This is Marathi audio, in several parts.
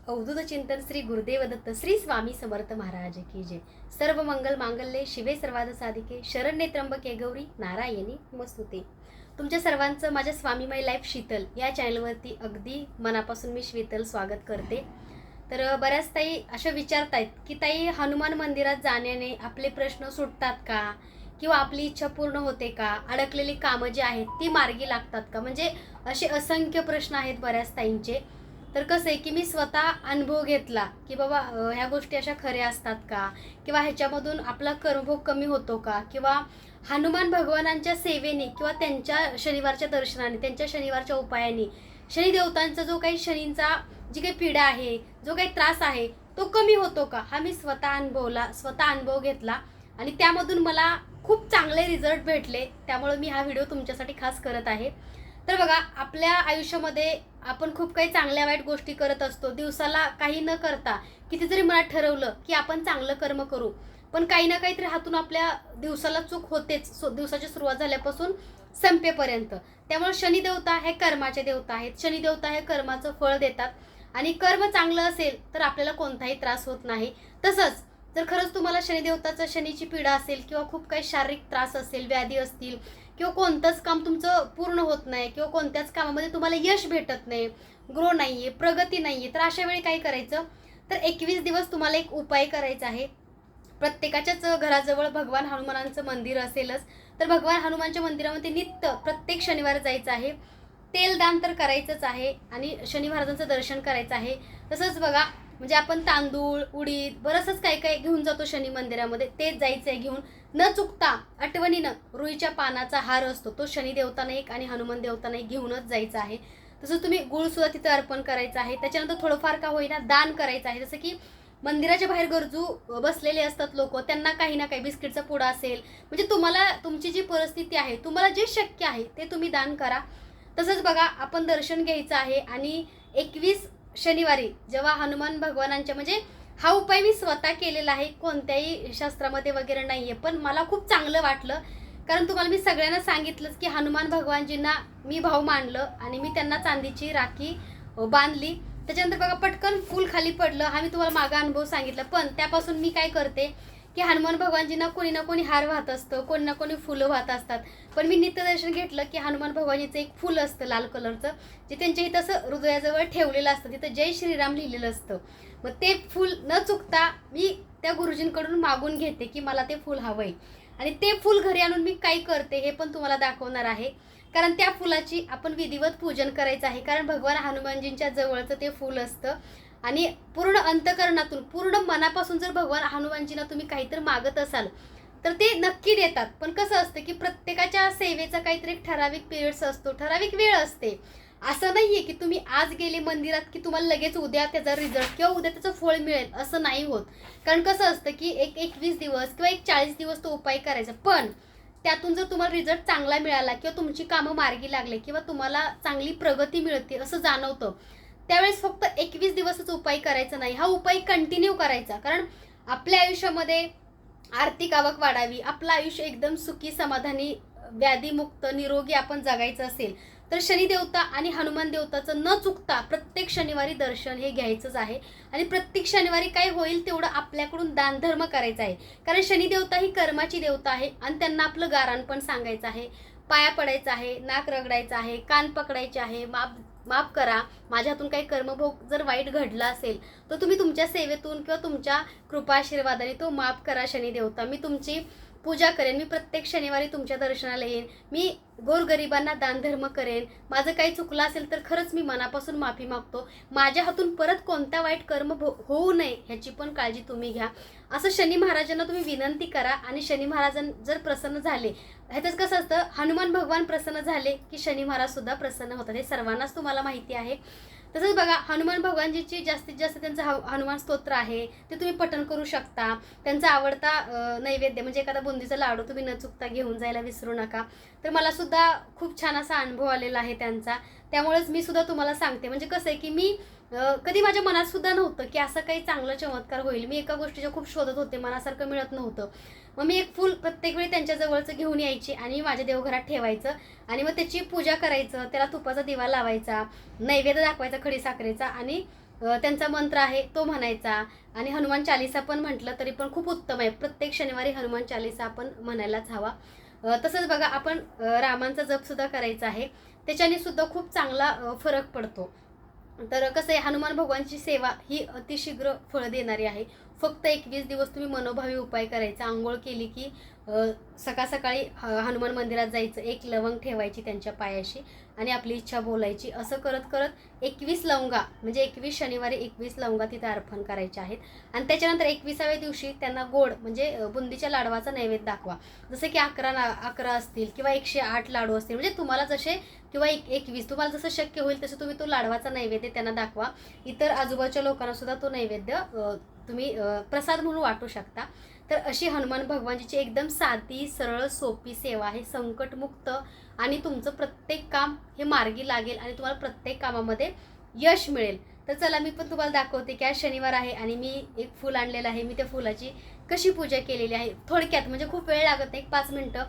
अवधूत चिंतन श्री गुरुदेव दत्त श्री स्वामी समर्थ महाराज की जय। सर्व मंगल मांगल्ये शिवे सर्वाद साधिके शरण्ये त्र्यंबके गौरी नारायणी नमस्तुते। तुमच्या सर्वांचं माझ्या स्वामीमय लाईफ शीतल या चॅनलवरती अगदी मनापासून मी शीतल स्वागत करते। तर बऱ्याच ताई अशा विचारतायत की ताई, हनुमान मंदिरात जाण्याने आपले प्रश्न सुटतात का, किंवा आपली इच्छा पूर्ण होते का, अडकलेली कामं जी आहेत ती मार्गी लागतात का, म्हणजे असे असंख्य प्रश्न आहेत बऱ्याच ताईंचे। तर कसं आहे की मी स्वतः अनुभव घेतला की बाबा ह्या गोष्टी अशा खऱ्या असतात का, किंवा ह्याच्यामधून आपला कर्मभोग कमी होतो का, किंवा हनुमान भगवानांच्या सेवेने किंवा त्यांच्या शनिवारच्या दर्शनाने, त्यांच्या शनिवारच्या उपायाने शनी देवतांचा जो काही शनींचा जी काही पीडा आहे, जो काही त्रास आहे तो कमी होतो का, हा मी स्वतः अनुभव घेतला आणि त्यामधून मला खूप चांगले रिझल्ट भेटले। त्यामुळे मी हा व्हिडिओ तुमच्यासाठी खास करत आहे। तर बघा, आपल्या आयुष्यामध्ये आपण खूप काही चांगल्या वाईट गोष्टी करत असतो। दिवसाला काही न करता किती जरी मनात ठरवलं की आपण चांगलं कर्म करू, पण काही ना काहीतरी हातून आपल्या दिवसाला चूक होतेच, दिवसाची सुरुवात झाल्यापासून संपेपर्यंत। त्यामुळे शनी देवता हे कर्माचे देवता आहेत, शनी देवता हे कर्माचं फळ देतात आणि कर्म चांगलं असेल तर आपल्याला कोणताही त्रास होत नाही। तसंच जर खरंच तुम्हाला शनी देवताचं शनीची पीडा असेल किंवा खूप काही शारीरिक त्रास असेल, व्याधी असतील, किंवा कोणतंच काम तुमचं पूर्ण होत नाही, किंवा कोणत्याच कामामध्ये तुम्हाला यश भेटत नाही, ग्रो नाहीये, प्रगती नाहीये, तर अशा वेळी काय करायचं, तर 21 दिवस तुम्हाला एक उपाय करायचा आहे। प्रत्येकाच्याच घराजवळ भगवान हनुमानांचं मंदिर असेलच, तर भगवान हनुमानच्या मंदिरामध्ये नित्य प्रत्येक शनिवार जायचं आहे, तेलदान तर करायचंच आहे आणि शनी महाराजांचं दर्शन करायचं आहे। तसंच बघा, म्हणजे आपण तांदूळ, उडीद, बरंचसंच काय काय घेऊन जातो शनी मंदिरामध्ये, तेच जायचं आहे घेऊन। न चुकता आठवणीनं रुईच्या पानाचा हार असतो तो शनी देवतांना एक आणि हनुमान देवतांना एक घेऊनच जायचं आहे। तसंच तुम्ही गुळ सुद्धा तिथं अर्पण करायचं आहे। त्याच्यानंतर थोडंफार का होईना दान करायचं आहे। जसं की मंदिराच्या बाहेर गरजू बसलेले असतात लोक, त्यांना काही ना काही बिस्किटचा पुडा असेल, म्हणजे तुम्हाला तुमची जी परिस्थिती आहे, तुम्हाला जे शक्य आहे ते तुम्ही दान करा। तसंच बघा, आपण दर्शन घ्यायचं आहे आणि 21 शनिवारी जेव्हा हनुमान भगवानांच्या, म्हणजे हा उपाय मी स्वतः केलेला आहे, कोणत्याही शास्त्रामध्ये वगैरे नाहीये, पण मला खूप चांगलं वाटलं। कारण तुम्हाला मी सगळ्यांना सांगितलंच की हनुमान भगवानजींना मी भाऊ मानलं आणि मी त्यांना चांदीची राखी बांधली। त्याच्यानंतर बघा, पटकन फूल खाली पडलं, हा मी तुम्हाला मागा अनुभव सांगितला। पण त्यापासून मी काय करते की हनुमान भगवानजींना कोणी ना कोणी हार वाहत असतं, कोणी ना कोणी फुलं वाहत असतात, पण मी नित्यदर्शन घेतलं की हनुमान भगवानजीचं एक फुल असतं लाल कलरचं, जे त्यांच्या इथं असं हृदयाजवळ ठेवलेलं असतं, तिथं जय श्रीराम लिहिलेलं असतं। मग ते फूल न चुकता मी त्या गुरुजींकडून मागून घेते की मला ते फूल हवंय, आणि ते फूल घरी आणून मी काय करते हे पण तुम्हाला दाखवणार आहे। कारण त्या फुलाची आपण विधिवत पूजन करायचं आहे, कारण भगवान हनुमानजींच्या जवळचं ते फूल असतं आणि पूर्ण अंतकरणातून, पूर्ण मनापासून जर भगवान हनुमानजींना तुम्ही काहीतरी मागत असाल तर ते नक्की देतात। पण कसं असतं की प्रत्येकाच्या सेवेचा काहीतरी एक ठराविक पिरियड्स असतो, ठराविक वेळ असते। असं नाहीये की तुम्ही आज गेले मंदिरात की तुम्हाला लगेच उद्या त्याचा रिझल्ट किंवा उद्या त्याचं फळ मिळेल, असं नाही होत। कारण कसं असतं की एक 21 दिवस किंवा एक 40 दिवस तो उपाय करायचा, पण त्यातून जर तुम्हाला रिझल्ट चांगला मिळाला किंवा तुमची कामं मार्गी लागले किंवा तुम्हाला चांगली प्रगती मिळते असं जाणवतं, त्यावेळेस फक्त 21 दिवसच उपाय करायचा नाही, हा उपाय कंटिन्यू करायचा। कारण आपल्या आयुष्यामध्ये आर्थिक आवक वाढावी, आपलं आयुष्य एकदम सुखी, समाधानी, व्याधीमुक्त, निरोगी आपण जगायचं असेल तर शनी देवता आणि हनुमान देवताचं न चुकता प्रत्येक शनिवारी दर्शन हे घ्यायचंच आहे। आणि प्रत्येक शनिवारी काय होईल तेवढं आपल्याकडून दानधर्म करायचा आहे, कारण शनी देवता ही कर्माची देवता आहे आणि त्यांना आपलं गाराण पण सांगायचं आहे, पाया पडायचं आहे, नाक रगडायचं आहे, कान पकडायचे आहे, माफ करा, माझ्या हातून काही कर्मभोग जर वाईट घडला असेल तर तुम्ही तुमच्या सेवेतून किंवा तुमच्या कृपाशीर्वादाने तो माफ करा शनी देवता, मी तुमची पूजा करेन, मी प्रत्येक शनिवारी तुमच्या दर्शनाला येईन, मी गोरगरिबांना दानधर्म करेन, माझं काही चुकलं असेल तर खरंच मी मनापासून माफी मागतो, माझ्या हातून परत कोणता वाईट कर्म होऊ नये ह्याची पण काळजी तुम्ही घ्या, असं शनी महाराजांना तुम्ही विनंती करा। आणि शनी महाराज जर प्रसन्न झाले, ह्यातच कसं असतं, हनुमान भगवान प्रसन्न झाले की शनी महाराज सुद्धा प्रसन्न होतात, हे सर्वांनाच तुम्हाला माहिती आहे। तसंच बघा, हनुमान भगवानजीची जास्तीत जास्त त्यांचं हनुमान स्तोत्र आहे, ते तुम्ही पठण करू शकता। त्यांचा आवडता नैवेद्य म्हणजे एखादा बुंदीचा लाडू तुम्ही न चुकता घेऊन जायला विसरू नका। तर मला सुद्धा खूप छान असा अनुभव आलेला आहे त्यांचा, त्यामुळेच मी सुद्धा तुम्हाला सांगते। म्हणजे कसं आहे की मी कधी माझ्या मनात सुद्धा नव्हतं की असं काही चांगलं चमत्कार होईल, मी एका गोष्टीच्या खूप शोधत होते, मनासारखं मिळत नव्हतं। मग मी एक फूल प्रत्येक वेळी त्यांच्या जवळचं घेऊन यायचे आणि माझ्या देवघरात ठेवायचं आणि मग त्याची पूजा करायचं, त्याला तुपाचा दिवा लावायचा, नैवेद्य दाखवायचा खडी साखरेचा आणि त्यांचा मंत्र आहे तो म्हणायचा. आणि हनुमान चालिसा पण म्हटलं तरी पण खूप उत्तम आहे. प्रत्येक शनिवारी हनुमान चालिसा आपण म्हणायलाच हवा. तसंच बघा आपण रामांचा जपसुद्धा करायचा आहे, त्याच्याने सुद्धा खूप चांगला फरक पडतो. तर कसं आहे, हनुमान भगवानची सेवा ही अतिशीघ्र फळ देणारी आहे. फक्त 21 दिवस तुम्ही मनोभावी उपाय करायचा. अंघोळ केली की सकाळ सकाळी हनुमान मंदिरात जायचं, एक लवंग ठेवायची त्यांच्या पायाशी आणि आपली इच्छा बोलायची. असं करत करत 21 लवंगा म्हणजे 21 शनिवारी 21 लवंगा तिथे अर्पण करायच्या आहेत. आणि त्याच्यानंतर 21व्या दिवशी त्यांना गोड म्हणजे बुंदीच्या लाडवाचा नैवेद्य दाखवा. जसं की 11 असतील किंवा 108 लाडू असतील, म्हणजे तुम्हाला जसे किंवा 21 तुम्हाला जसं शक्य होईल तसं तुम्ही तो लाडवाचा नैवेद्य त्यांना दाखवा. इतर आजूबाजूच्या लोकांना सुद्धा तो नैवेद्य तुम्ही प्रसाद म्हणून वाटू शकता. तर अशी हनुमान भगवानजीची एकदम साधी सरळ सोपी सेवा आहे, संकटमुक्त, आणि तुमचं प्रत्येक काम हे मार्गी लागेल आणि तुम्हाला प्रत्येक कामामध्ये यश मिळेल. तर चला मी पण तुम्हाला दाखवते की आज शनिवार आहे आणि मी एक फूल आणलेलं आहे. मी त्या फुलाची कशी पूजा केलेली आहे थोडक्यात, म्हणजे खूप वेळ लागत नाही, 5 मिनटं.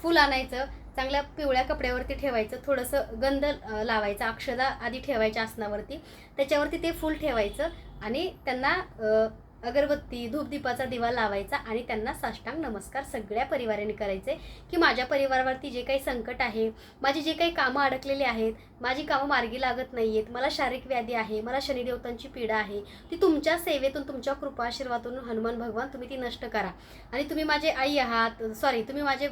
फूल आणायचं, चांगल्या पिवळ्या कपड्यावरती ठेवायचं, थोडंसं गंध लावायचा, अक्षदा आधी ठेवायच्या आसनावरती, त्याच्यावरती ते फूल ठेवायचं आणि त्यांना अगरबत्ती धूपदीपाचा दिवा लावायचा आणि त्यांना साष्टांग नमस्कार सगळ्या परिवाराने करायचे की माझ्या परिवारावरती जे काही संकट आहे, माझी जे काही कामं अडकलेली आहेत, माझी कामं मार्गी लागत नाही आहेत, मला शारीरिक व्याधी आहे, मला शनिदेवतांची पीडा आहे, ती तुमच्या सेवेतून तुमच्या कृपा आशीर्वादातून हनुमान भगवान तुम्ही ती नष्ट करा. आणि तुम्ही माझे आई आहात, तुम्ही माझे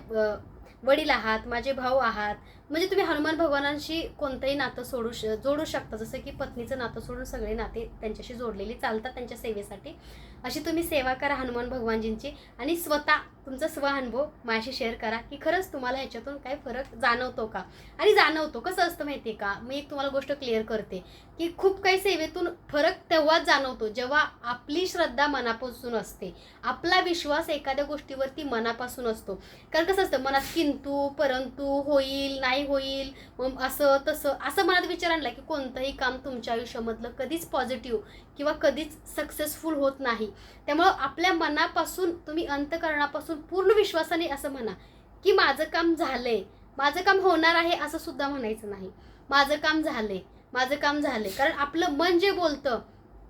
वडील आहात, माझे भाऊ आहात, म्हणजे तुम्ही हनुमान भगवानांशी कोणतंही नातं जोडू शकता. जसं की पत्नीचं नातं सोडून सगळे नाते त्यांच्याशी जोडलेली चालतात त्यांच्या सेवेसाठी. अशी तुम्ही सेवा करा हनुमान भगवानजींची आणि स्वतः तुमचा स्वअनुभव माझ्याशी शेअर करा की खरंच तुम्हाला ह्याच्यातून काय फरक जाणवतो का. आणि जाणवतो. कसं असतं माहिती आहे का, मी एक तुम्हाला गोष्ट क्लिअर करते की खूप काही सेवेतून फरक तेव्हाच जाणवतो जेव्हा आपली श्रद्धा मनापासून असते, आपला विश्वास एखाद्या गोष्टीवरती मनापासून असतो. कारण कसं असतं, मनात किंतु परंतु, होईल नाही होईल, असं तसं असं मनात विचार आणला की कोणतंही काम तुमच्या आयुष्यामधलं कधीच पॉझिटिव्ह किंवा कधीच सक्सेसफुल होत नाही. त्यामुळं आपल्या मनापासून तुम्ही अंतःकरणापासून पूर्ण विश्वासाने असं म्हणा की माझं काम झालंय, माझं काम होणार आहे, असं सुद्धा म्हणायचं नाही. माझं काम झालंय, माझं काम झालंय. कारण आपलं मन जे बोलतं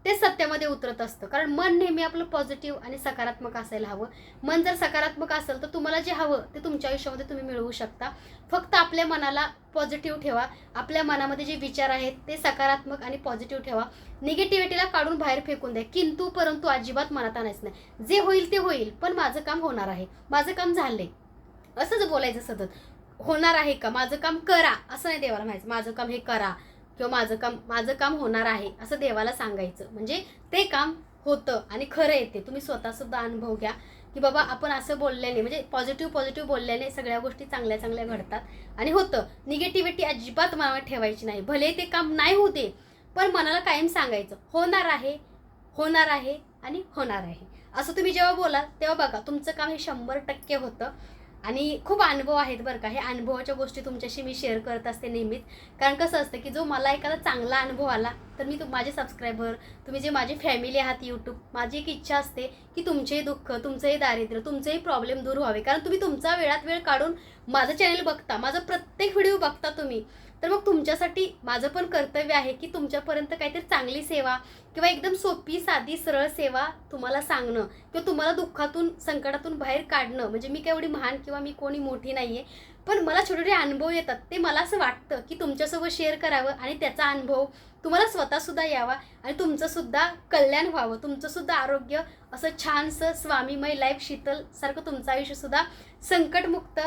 ते सत्यामध्ये उतरत असतं. कारण मन नेहमी आपलं पॉझिटिव्ह आणि सकारात्मक असायला हवं. मन जर सकारात्मक असेल तर तुम्हाला जे हवं ते तुमच्या आयुष्यामध्ये तुम्ही मिळवू शकता. फक्त आपल्या मनाला पॉझिटिव्ह ठेवा. आपल्या मनामध्ये जे विचार आहेत ते सकारात्मक आणि पॉझिटिव्ह ठेवा. निगेटिव्हिटीला काढून बाहेर फेकून द्या. किंतु परंतु अजिबात मनात आणायचं नाही. जे होईल ते होईल, पण माझं काम होणार आहे, माझं काम झालंय, असंच बोलायचं सतत. होणार आहे का, माझं काम करा, असं नाही देवाला म्हणायचं माझं काम हे करा किंवा माझं काम होणार आहे असं देवाला सांगायचं. म्हणजे ते काम होतं आणि खरं येते. तुम्ही स्वतःसुद्धा अनुभव घ्या की बाबा आपण असं बोलल्याने, म्हणजे पॉझिटिव्ह बोलल्याने सगळ्या गोष्टी चांगल्या चांगल्या घडतात आणि होतं. निगेटिव्हिटी अजिबात मनावर ठेवायची नाही. भले ते काम नाही होते पण मनाला कायम सांगायचं होणार आहे, होणार आहे आणि होणार आहे. असं तुम्ही जेव्हा बोलाल तेव्हा बघा तुमचं काम हे 100% होतं. आणि खूप अनुभव आहेत बरं का. हे अनुभवाच्या गोष्टी तुमच्याशी मी शेअर करत असते नेहमीच. कारण कसं असतं की जो मला एखादा चांगला अनुभव आला तर मी माझे सबस्क्रायबर, तुम्ही जे माझी फॅमिली आहात यूट्यूब, माझी एक इच्छा असते की तुमचेही दुःख, तुमचंही दारिद्र्य, तुमचेही प्रॉब्लेम दूर व्हावे. कारण तुम्ही तुमचा वेळात वेळ काढून माझं चॅनल बघता, माझा प्रत्येक व्हिडिओ बघता तुम्ही, तर मग तुमच्यासाठी माझं पण कर्तव्य आहे की तुमच्यापर्यंत काहीतरी चांगली सेवा किंवा एकदम सोपी साधी सरळ सेवा तुम्हाला सांगणं किंवा तुम्हाला दुःखातून संकटातून बाहेर काढणं. म्हणजे मी काय एवढी महान किंवा मी कोणी मोठी नाही आहे, पण मला छोटे छोटे अनुभव येतात. ते मला असं वाटतं की तुमच्यासोबत शेअर करावं आणि त्याचा अनुभव तुम्हाला स्वतःसुद्धा यावा आणि तुमचंसुद्धा कल्याण व्हावं, तुमचंसुद्धा आरोग्य असं छानसं स्वामीमय लाईफ शीतल सारखं तुमचं आयुष्यसुद्धा संकटमुक्त,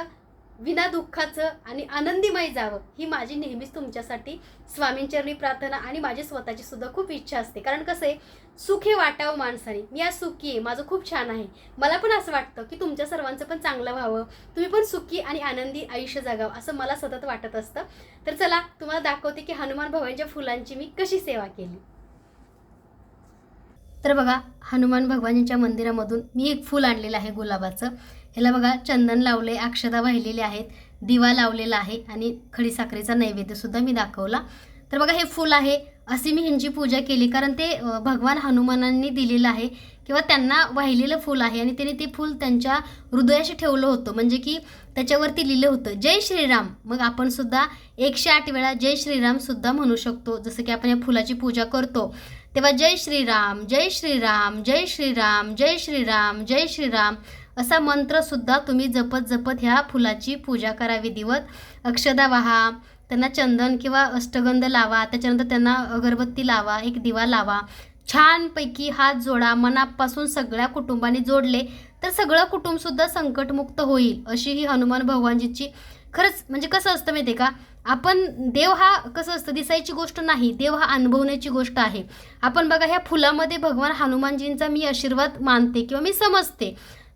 विना दुःखाचं आणि आनंदीमय जावं, ही माझी नेहमीच तुमच्यासाठी स्वामींचरणी प्रार्थना आणि माझी स्वतःची सुद्धा खूप इच्छा असते. कारण कसं आहे, सुख हे वाटावं माणसाने. मी आज सुखी आहे, माझं खूप छान आहे. मला पण असं वाटतं की तुमच्या सर्वांचं पण चांगलं व्हावं, तुम्ही पण सुखी आणि आनंदी आयुष्य जगावं असं मला सतत वाटत असतं. तर चला तुम्हाला दाखवते की हनुमान भगवानच्या फुलांची मी कशी सेवा केली. तर बघा, हनुमान भगवानजींच्या मंदिरामधून मी एक फूल आणलेलं आहे गुलाबाचं. ह्याला बघा चंदन लावले, अक्षदा वाहिलेले आहेत, दिवा लावलेला आहे आणि खडीसाखरेचा नैवेद्यसुद्धा मी दाखवला. तर बघा हे फूल आहे. अशी मी ह्यांची पूजा केली कारण ते भगवान हनुमानांनी दिलेलं आहे किंवा त्यांना वाहिलेलं फूल आहे आणि त्याने ते फूल त्यांच्या हृदयाशी ठेवलं होतं, म्हणजे की त्याच्यावरती लिहिलं होतं जय श्रीराम. मग आपण सुद्धा 108 वेळा जय श्रीराम सुद्धा म्हणू शकतो. जसं की आपण या फुलाची पूजा करतो तेव्हा जय श्रीराम जय श्रीराम जय श्रीराम जय श्रीराम जय श्रीराम असा मंत्रसुद्धा तुम्ही जपत जपत ह्या फुलाची पूजा करा विधिवत. अक्षदा वाहा, त्यांना चंदन किंवा अष्टगंध लावा, त्याच्यानंतर त्यांना अगरबत्ती लावा, एक दिवा लावा, छानपैकी हात जोडा. मनापासून सगळ्या कुटुंबाने जोडले तर सगळं कुटुंबसुद्धा संकटमुक्त होईल, अशी ही हनुमान भगवानजीची खरंच म्हणजे कसं असतं माहिती आहे का, आपण देव हा कसं असतं दिसायची गोष्ट नाही, देव हा अनुभवण्याची गोष्ट आहे. आपण बघा ह्या फुलामध्ये भगवान हनुमानजींचा मी आशीर्वाद मानते किंवा मी समजते,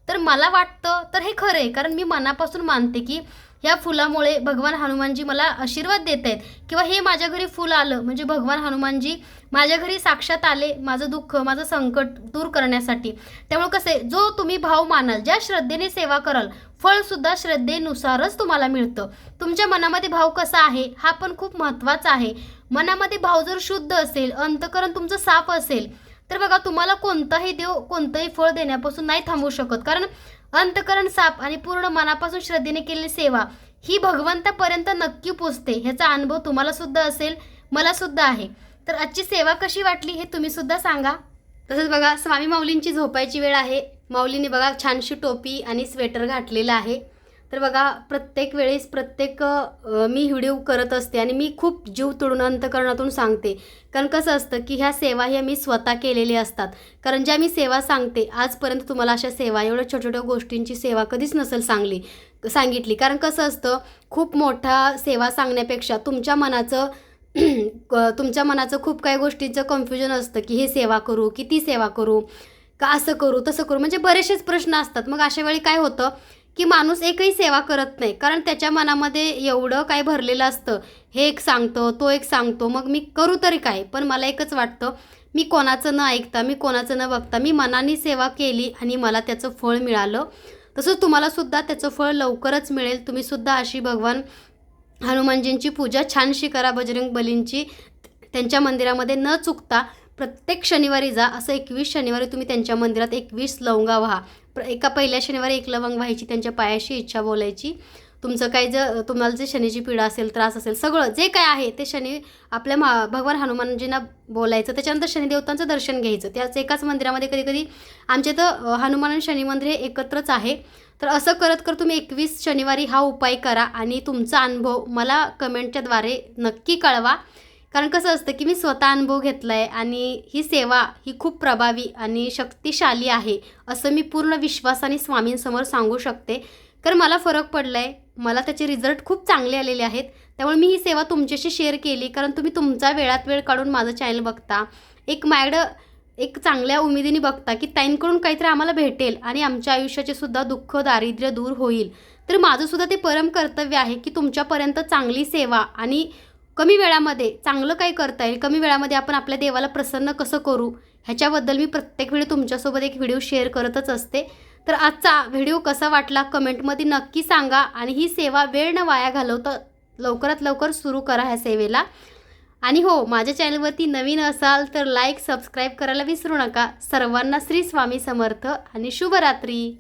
तर मला वाटतं तर हे खरं आहे, कारण मी मनापासून मानते की ह्या फुलामुळे भगवान हनुमानजी मला आशीर्वाद देत आहेत किंवा हे माझ्या घरी फुल आलं म्हणजे भगवान हनुमानजी माझ्या घरी साक्षात आले माझं दुःख माझं संकट दूर करण्यासाठी. त्यामुळे कसं आहे, जो तुम्ही भाव मानाल, ज्या श्रद्धेने सेवा कराल, फळसुद्धा श्रद्धेनुसारच तुम्हाला मिळतं. तुमच्या मनामध्ये भाव कसा आहे हा पण खूप महत्त्वाचा आहे. मनामध्ये भाव जर शुद्ध असेल, अंतःकरण तुमचं साफ असेल, तर बघा तुम्हाला कोणताही देव कोणतंही फळ देण्यापासून नाही थांबवू शकत. कारण अंतःकरण साफ आणि पूर्ण मनापासून श्रद्धेने केलेली सेवा ही भगवंतापर्यंत नक्की पोचते. ह्याचा अनुभव तुम्हाला सुद्धा असेल, मला सुद्धा आहे. तर आजची सेवा कशी वाटली हे तुम्ही सुद्धा सांगा. तसंच बघा स्वामी माऊलींची झोपायची वेळ आहे. माऊलीने बघा छानशी टोपी आणि स्वेटर घातलेला आहे. तर बघा प्रत्येक वेळेस मी व्हिडिओ करत असते आणि मी खूप जीव तोडून अंतःकरणातून सांगते. कारण कसं असतं की ह्या सेवा ह्या मी स्वतः केलेल्या असतात. कारण ज्या मी सेवा सांगते आजपर्यंत तुम्हाला अशा सेवा एवढ्या छोट्या छोट्या गोष्टींची सेवा कधीच नसेल सांगितली. कारण कसं असतं, खूप मोठा सेवा सांगण्यापेक्षा तुमच्या मनाचं खूप काही गोष्टींचं कन्फ्युजन असतं की हे सेवा करू की ती सेवा करू का असं करू तसं करू, म्हणजे बरेचसेच प्रश्न असतात. मग अशा वेळी काय होतं की माणूस एकही सेवा करत नाही, कारण त्याच्या मनामध्ये एवढं काय भरलेलं असतं. हे एक सांगतो तो एक सांगतो, मग मी करू तरी काय. पण मला एकच वाटतं, मी कोणाचं न ऐकता मी कोणाचं न बघता मी मनाने सेवा केली आणि मला त्याचं फळ मिळालं. तसंच तुम्हालासुद्धा त्याचं फळ लवकरच मिळेल. तुम्हीसुद्धा अशी भगवान हनुमानजींची पूजा छानशी करा, बजरंग बलींची. त्यांच्या मंदिरामध्ये न चुकता प्रत्येक शनिवारी जा. असं 21 शनिवारी तुम्ही त्यांच्या मंदिरात 21 लवंगा व्हा. एका पहिल्या शनिवारी 1 लवंग व्हायची, त्यांच्या पायाशी इच्छा बोलायची. तुमचं काही तुम्हाला जे शनीची पीडा असेल, त्रास असेल, सगळं जे काय आहे ते शनी आपल्या भगवान हनुमानजींना बोलायचं. त्याच्यानंतर शनिदेवतांचं दर्शन घ्यायचं. त्याच एकाच मंदिरामध्ये कधी आमच्या इथं हनुमान आणि शनी मंदिर हे एकत्रच आहे. तर असं करत तुम्ही 21 शनिवारी हा उपाय करा आणि तुमचा अनुभव मला कमेंटच्या द्वारे नक्की कळवा. कारण कसं असतं की मी स्वतः अनुभव घेतला आहे आणि ही सेवा ही खूप प्रभावी आणि शक्तिशाली आहे असं मी पूर्ण विश्वासाने स्वामींसमोर सांगू शकते. कारण मला फरक पडला आहे, मला त्याचे रिझल्ट खूप चांगले आलेले आहेत. त्यामुळे मी ही सेवा तुमच्याशी शेअर केली, कारण तुम्ही तुमचा वेळात वेळ काढून माझं चॅनल बघता, माझ्याकडं एक चांगल्या उमेदीने बघता की ताईंकडून काहीतरी आम्हाला भेटेल आणि आमच्या आयुष्याचे सुद्धा दुःख दारिद्र्य दूर होईल. तर माझंसुद्धा ते परम कर्तव्य आहे की तुमच्यापर्यंत चांगली सेवा आणि कमी वेळामध्ये चांगलं काय करता येईल, कमी वेळामध्ये आपण आपल्या देवाला प्रसन्न कसं करू, ह्याच्याबद्दल मी प्रत्येक वेळी तुमच्यासोबत एक व्हिडिओ शेअर करतच असते. तर आजचा व्हिडिओ कसा वाटला कमेंटमध्ये नक्की सांगा आणि ही सेवा वेळ न वाया घालवता लवकरात लवकर सुरू करा ह्या सेवेला. आणि हो, माझ्या चॅनलवरती नवीन असाल तर लाईक सबस्क्राईब करायला विसरू नका. सर्वांना श्री स्वामी समर्थ आणि शुभरात्री.